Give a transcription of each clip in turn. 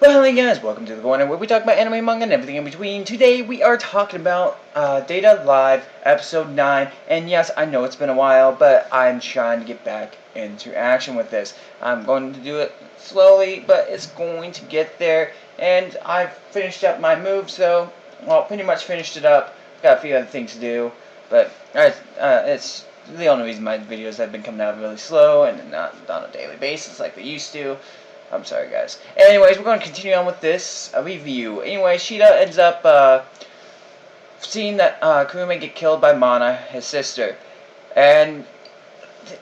Well, hey guys, welcome to TheCorner, where we talk about anime, manga, and everything in between. Today we are talking about Data Live Episode 9, and yes, I know it's been a while, but I'm trying to get back into action with this. I'm going to do it slowly, but it's going to get there, and I've finished up my move, so, well, pretty much finished it up. Got a few other things to do, but it's the only reason my videos have been coming out really slow and not on a daily basis like they used to. I'm sorry, guys. Anyways, we're going to continue on with this review. Anyway, Sheeta ends up seeing that Kurume get killed by Mana, his sister. And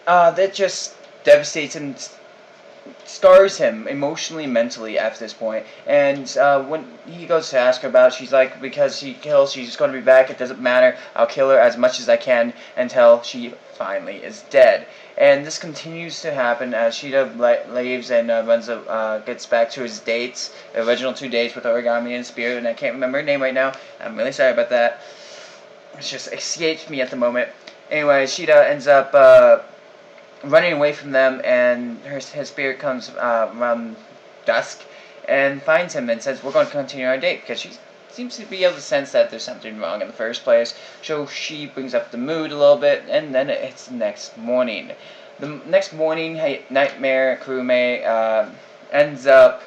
that just devastates and scars him emotionally and mentally after this point. And when he goes to ask her about it, she's like, because she kills, she's just going to be back. It doesn't matter. I'll kill her as much as I can until she finally is dead. And this continues to happen as Sheeta leaves and gets back to his dates, the original 2 dates with Origami and Spirit, and I can't remember her name right now. I'm really sorry about that. It just escaped me at the moment. Anyway, Sheeta ends up running away from them, and his spirit comes around dusk and finds him and says, we're going to continue our date, because she seems to be able to sense that there's something wrong in the first place. So she brings up the mood a little bit, and then it's the next morning. The next morning, Nightmare Kurume ends up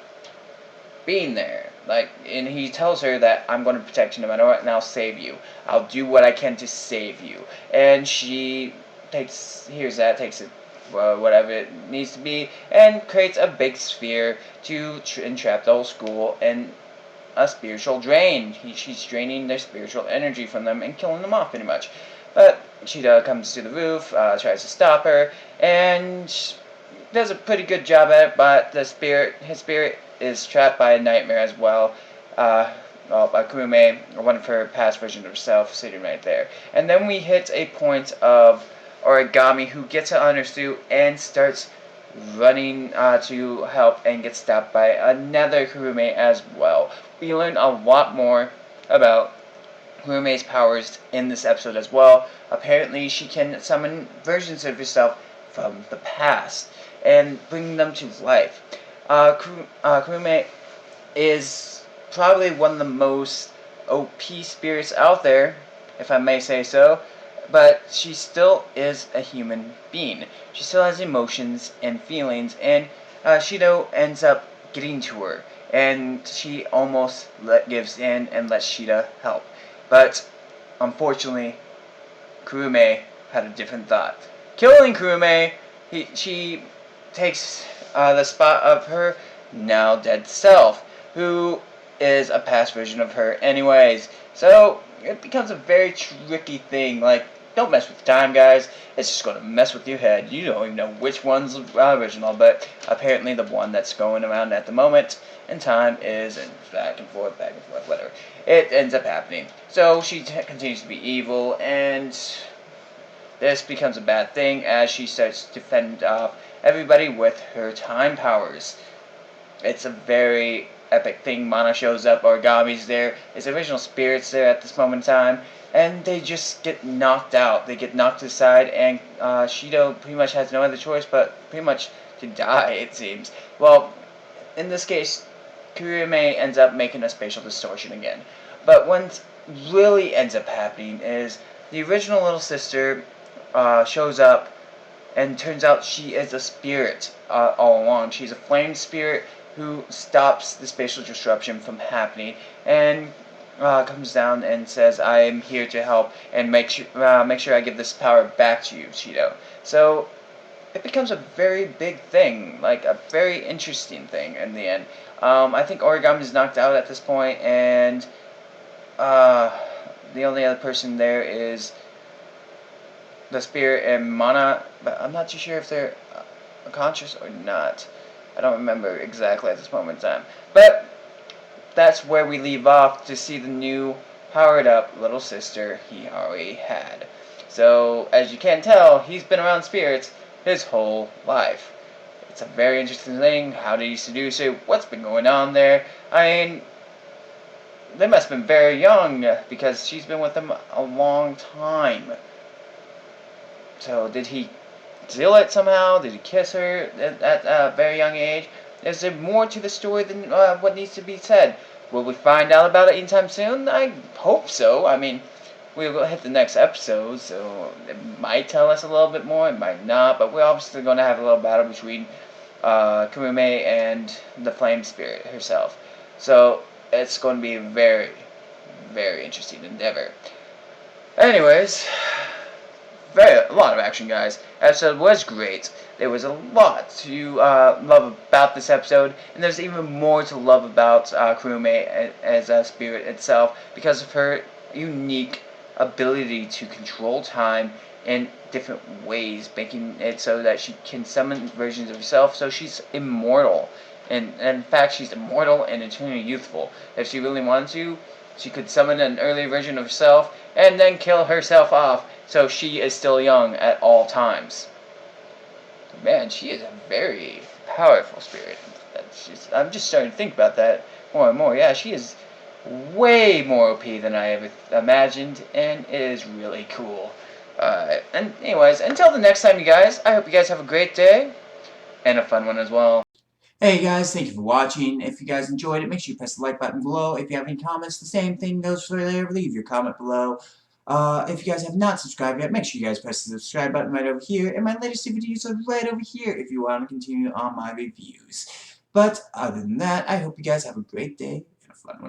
being there. And he tells her that I'm going to protect you no matter what, and I'll save you. I'll do what I can to save you. And she hears that, takes it, whatever it needs to be, and creates a big sphere to entrap the whole school in a spiritual drain. She's draining their spiritual energy from them and killing them off, pretty much. But Sheeta comes to the roof, tries to stop her, and does a pretty good job at it, but his spirit is trapped by a nightmare as well. By Kurume, or one of her past versions of herself, sitting right there. And then we hit a point of Origami, who gets on her suit and starts running to help and gets stopped by another Kurume as well. We learn a lot more about Kurume's powers in this episode as well. Apparently she can summon versions of herself from the past and bring them to life. Kurume is probably one of the most OP spirits out there, if I may say so. But she still is a human being. She still has emotions and feelings, and Shido ends up getting to her, and she almost gives in and lets Sheeta help. But unfortunately, Kurume had a different thought. Killing Kurume, she takes the spot of her now dead self, who is a past version of her anyways. So it becomes a very tricky thing. Don't mess with time, guys. It's just going to mess with your head. You don't even know which one's original, but apparently the one that's going around at the moment in time is back and forth, whatever. It ends up happening. So she continues to be evil, and this becomes a bad thing as she starts to fend off everybody with her time powers. It's a very epic thing. Mana shows up, Origami's there, his original spirit's there at this moment in time, and they just get knocked out. They get knocked aside, and Shido pretty much has no other choice but pretty much to die, it seems. Well, in this case, Kurume ends up making a spatial distortion again. But what really ends up happening is the original little sister shows up, and turns out she is a spirit all along. She's a flame spirit who stops the spatial disruption from happening, and comes down and says, I am here to help, and make sure I give this power back to you, Shido. So it becomes a very big thing, a very interesting thing in the end. I think Origami is knocked out at this point, and the only other person there is the spirit and Mana, but I'm not too sure if they're conscious or not. I don't remember exactly at this moment in time. But that's where we leave off to see the new powered up little sister he already had. So, as you can tell, he's been around spirits his whole life. It's a very interesting thing. How did he seduce her? What's been going on there? I mean, they must have been very young because she's been with him a long time. So did he steal it somehow? Did he kiss her at a very young age? Is there more to the story than what needs to be said? Will we find out about it anytime soon? I hope so. I mean, we'll hit the next episode, so it might tell us a little bit more, it might not, but we're obviously going to have a little battle between Kurume and the Flame Spirit herself. So it's going to be a very, very interesting endeavor. Anyways, a lot of action, guys. Episode was great. There was a lot to love about this episode, and there's even more to love about Kurume as a spirit itself because of her unique ability to control time in different ways, making it so that she can summon versions of herself, so she's immortal. And in fact, she's immortal and eternally youthful. If she really wanted to, she could summon an early version of herself and then kill herself off, so she is still young at all times. Man, she is a very powerful spirit. I'm just starting to think about that more and more. Yeah, she is way more OP than I ever imagined, and it is really cool. And anyways, until the next time, you guys, I hope you guys have a great day, and a fun one as well. Hey guys, thank you for watching. If you guys enjoyed it, make sure you press the like button below. If you have any comments, the same thing goes for there. Leave your comment below. If you guys have not subscribed yet, make sure you guys press the subscribe button right over here. And my latest videos are right over here if you want to continue on my reviews. But other than that, I hope you guys have a great day and a fun one.